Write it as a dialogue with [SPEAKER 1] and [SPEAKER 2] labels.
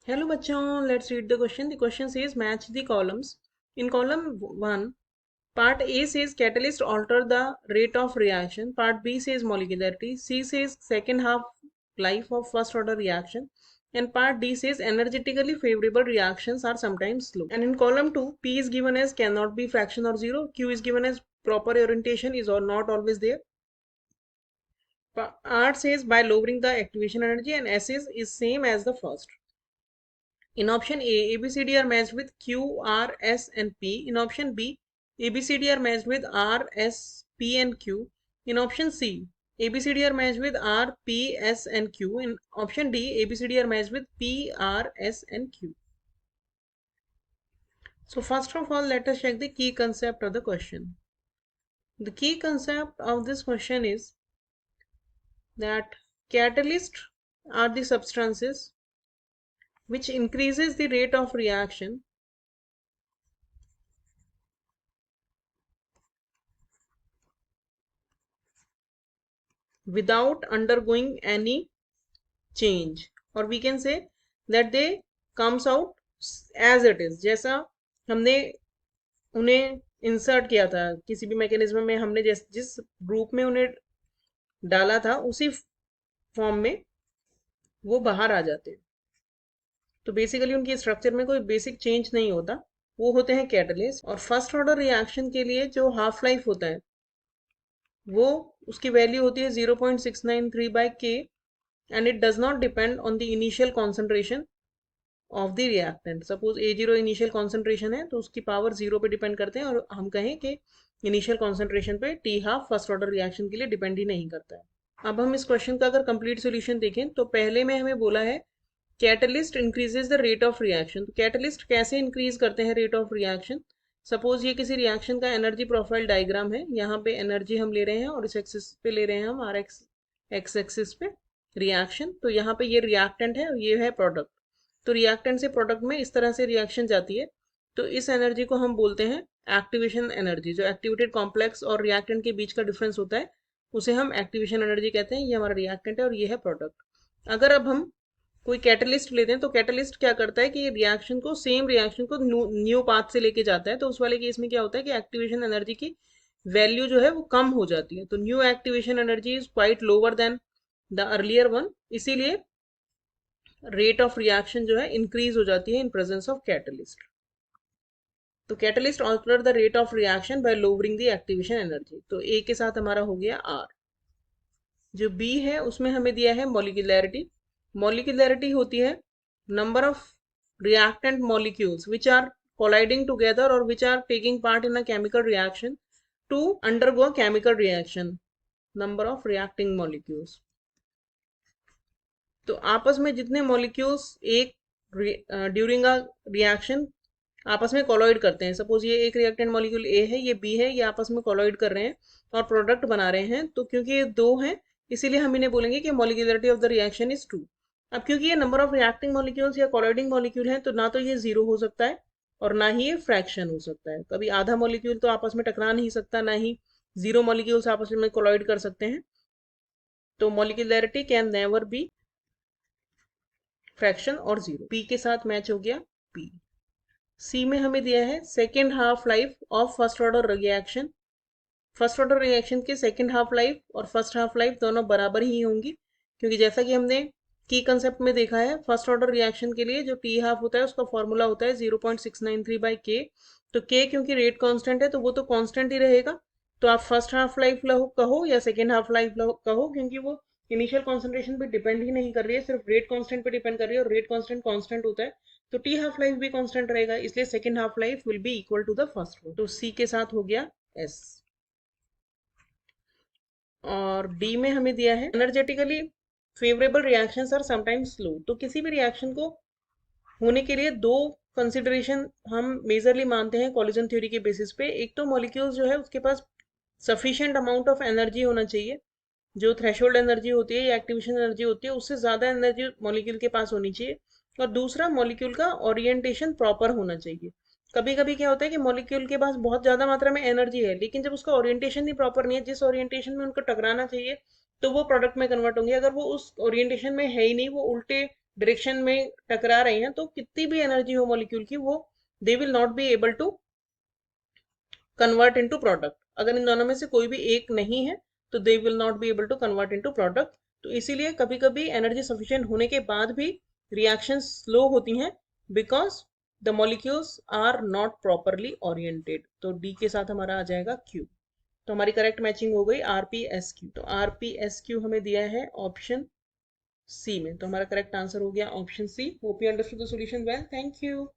[SPEAKER 1] Hello bachon, let's read the question. The question says match the columns. In column 1, part A says catalyst alter the rate of reaction. Part B says molecularity. C says second half life of first order reaction. And part D says energetically favorable reactions are sometimes slow. And in column 2, P is given as cannot be fraction or 0. Q is given as proper orientation is or not always there. R says by lowering the activation energy, and S is same as the first. In option A, ABCD are matched with Q, R, S and P. In option B, ABCD are matched with R, S, P and Q. In option C, ABCD are matched with R, P, S and Q. In option D, ABCD are matched with P, R, S and Q. So first of all, let us check the key concept of the question. The key concept of this question is that catalysts are the substances which increases the rate of reaction without undergoing any change, or we can say that they comes out as it is. जैसा हमने उन्हें insert किया था किसी भी mechanism में, हमने जिस ग्रुप में उन्हें डाला था उसी फॉर्म में वो बाहर आ जाते हैं। तो बेसिकली उनकी स्ट्रक्चर में कोई बेसिक चेंज नहीं होता, वो होते हैं कैटलिस्ट। और फर्स्ट ऑर्डर रिएक्शन के लिए जो हाफ लाइफ होता है वो उसकी वैल्यू होती है 0.693/K and it does not depend on the initial concentration of the reactant. Suppose A0 initial concentration है तो उसकी पावर 0 पे डिपेंड करते हैं, और हम कहें कि इनिशियल कॉन्सेंट्रेशन पे T half first order reaction के लिए डिपेंड ही नहीं करता है। अब हम इस क्वेश्चन का अगर कंप्लीट सोल्यूशन देखें तो पहले में हमें बोला है catalyst increases the rate of reaction. तो कैटलिस्ट कैसे इंक्रीज करते हैं रेट ऑफ रिएक्शन? सपोज ये किसी रिएक्शन का एनर्जी प्रोफाइल डायग्राम है, यहाँ पे एनर्जी हम ले रहे हैं और इस एक्सिस पे ले रहे हैं हम आर एक्स एक्सिस पे रिएक्शन। तो यहाँ पे ये रिएक्टेंट है और ये है प्रोडक्ट। तो रिएक्टेंट से प्रोडक्ट में इस तरह से रिएक्शन जाती है, तो इस एनर्जी को हम बोलते हैं एक्टिवेशन एनर्जी। जो एक्टिवेटेड कॉम्प्लेक्स और रिएक्टेंट के बीच का डिफरेंस होता है उसे हम एक्टिवेशन एनर्जी कहते हैं। ये हमारा रिएक्टेंट है और ये है प्रोडक्ट। अगर अब हम कोई कैटलिस्ट लेते हैं तो कैटलिस्ट क्या करता है कि रिएक्शन को सेम रिएक्शन को न्यू पाथ से लेके जाता है। तो उस वाले केस में क्या होता है कि एक्टिवेशन एनर्जी की वैल्यू जो है वो कम हो जाती है। तो new activation energy is quite lower than the earlier one, इसीलिए रेट ऑफ रिएक्शन जो है इंक्रीज हो जाती है इन प्रेजेंस ऑफ कैटलिस्ट। तो catalyst alter the rate of reaction by lowering the activation energy. तो ए के साथ हमारा हो गया आर। जो बी है उसमें हमें दिया है मॉलिक्यूलैरिटी। मॉलिक्यूलैरिटी होती है number of reactant molecules which are colliding together or which are taking part in a chemical reaction to undergo a chemical reaction, number of reacting molecules। तो आपस में जितने molecules एक ड्यूरिंग अ रिएक्शन आपस में कोलॉइड करते हैं, suppose ये एक रिएक्टेंट मॉलिक्यूल ए है, ये बी है, ये आपस में कोलॉइड कर रहे हैं और प्रोडक्ट बना रहे हैं, तो क्योंकि ये दो हैं इसीलिए हम इन्हें बोलेंगे कि molecularity of the reaction is 2। अब क्योंकि ये नंबर ऑफ रिएक्टिंग मॉलिक्यूल्स या कोलॉइडिंग मॉलिक्यूल हैं तो ना तो ये जीरो हो सकता है और ना ही ये फ्रैक्शन हो सकता है। कभी आधा मॉलिक्यूल तो आपस में टकरा नहीं सकता, ना ही जीरो मॉलिक्यूल्स आपस में कोलॉइड कर सकते हैं। तो molecularity can never be fraction और जीरो। पी के साथ मैच हो गया पी। सी में हमें दिया है second half life of first order reaction. First order reaction के सेकेंड हाफ लाइफ और फर्स्ट हाफ लाइफ दोनों बराबर ही होंगी, क्योंकि जैसा कि हमने की कंसेप्ट में देखा है फर्स्ट ऑर्डर रिएक्शन के लिए जो टी हाफ होता है उसका फॉर्मूला होता है 0.693/K। तो K क्योंकि रेट कांस्टेंट है तो वो तो कांस्टेंट ही रहेगा। तो आप फर्स्ट हाफ लाइफ कहो या सेकेंड हाफ लाइफ कहो, क्योंकि वो इनिशियल कॉन्सेंट्रेशन पे डिपेंड ही नहीं कर रही है, सिर्फ रेट कांस्टेंट पे डिपेंड कर रही है और रेट कांस्टेंट कांस्टेंट होता है तो टी हाफ लाइफ भी कांस्टेंट रहेगा, इसलिए second half life will be equal to the first one. तो सी के साथ हो गया एस। और डी में हमें दिया है energetically favourable reactions are sometimes slow. तो किसी भी रिएक्शन को होने के लिए दो कंसिडरेशन हम मेजरली मानते हैं कॉलिजन थ्योरी के बेसिस पे। एक तो मॉलिक्यूल्स जो है उसके पास सफिशिएंट अमाउंट ऑफ एनर्जी होना चाहिए, जो थ्रेशोल्ड एनर्जी होती है या एक्टिवेशन एनर्जी होती है उससे ज्यादा एनर्जी मॉलिक्यूल के पास होनी चाहिए। और दूसरा मॉलिक्यूल का ओरिएंटेशन प्रॉपर होना चाहिए। कभी कभी क्या होता है कि मॉलिक्यूल के पास बहुत ज्यादा मात्रा में एनर्जी है लेकिन जब उसका ओरिएंटेशन ही प्रॉपर नहीं है, जिस ओरिएंटेशन में उनको टकराना चाहिए तो वो प्रोडक्ट में कन्वर्ट होंगे। अगर वो उस ओरिएंटेशन में है ही नहीं, वो उल्टे डायरेक्शन में टकरा रहे हैं तो कितनी भी एनर्जी हो मॉलिक्यूल की, वो they will not be able to convert into product. अगर इन दोनों में से कोई भी एक नहीं है तो they will not be able to convert into product. तो इसीलिए कभी कभी एनर्जी सफिशिएंट होने के बाद भी रिएक्शन स्लो होती हैं, because the molecules are not properly oriented. तो डी के साथ हमारा आ जाएगा क्यू। तो हमारी करेक्ट मैचिंग हो गई आरपीएसक्यू। तो आरपीएसक्यू हमें दिया है ऑप्शन सी में, तो हमारा करेक्ट आंसर हो गया option C. Hope you understood the solution well, thank you.